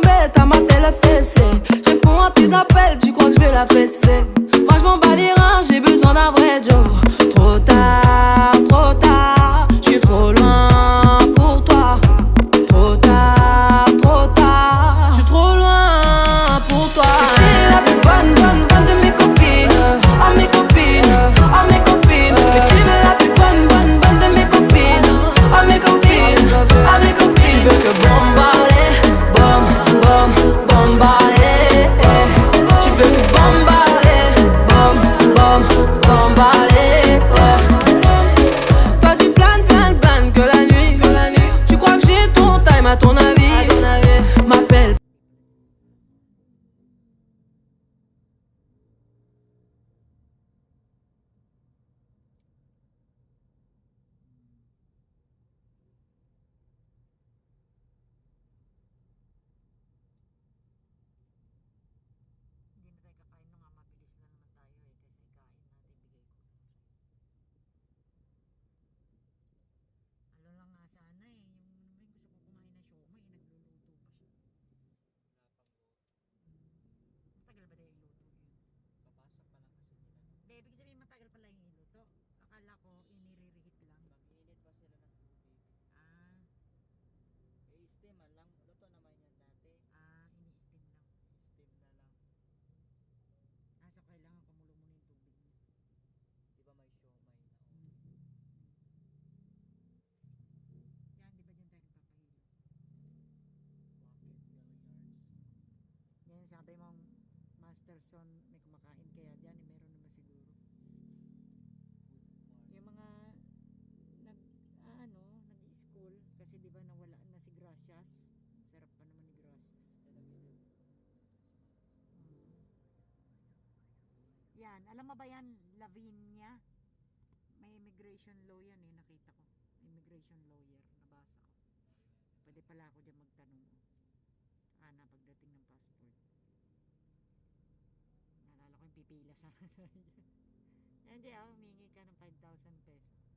tombée, ta main elle a fessé. Je réponds à tes appels, tu crois que je vais la fesser. Moi je m'en bats les reins, j'ai besoin d'un vrai Joe. Trop tard, je suis trop loin pour toi. Trop tard, je suis trop loin pour toi. Tu es la plus bonne de mes copines. À mes copines, à mes copines. Mais tu es la plus bonne de mes copines. À mes copines, à mes copines. Tu veux que bombarder, bombarder. Tu veux que bombarder, bombarder. Toi tu planes que la nuit. Tu crois que j'ai ton time à ton avis. M'appelle. Hindi na tayo kakain nga, mabilis lang naman tayo eh, kasi ikain natin, bigay ko lang. Ano lang nga sana eh, yung rin gusto ko kumain ng siomay, nagluluto pa siya. Matagal ba tayo iluto yun? Papasok pa lang kasi nila. Hindi, ibig sabihin matagal pala yung iluto. Akala ko inire-reheat lang. Mag-init pa sila ng tubig. Ah, I-steam lang. Luto naman yan dati. ini-steam lang. I-steam na lang. So kailangan kumulo muna yung tubig niya. Di ba may siomay na Yan, di ba dyan tayo nagpapahilo? Bucket billiards. Yan, sabi mong Master Son, may kumakain kaya dyan, eh, meron naman siguro. Food mart. Yung mga nag-i-school kasi di ba nawala na si Gracias. Sarap pa naman ni Gracias. Yan, alam mo ba yan, Lavinia? May immigration law yan eh, nakita ko. Immigration lawyer, nabasa ko. Pwede pala ako dyan magtanong. Na pagdating ng passport. Naalala ko yung pipila sana tayo dyan. Hindi humingi ka ng 5,000 pesos.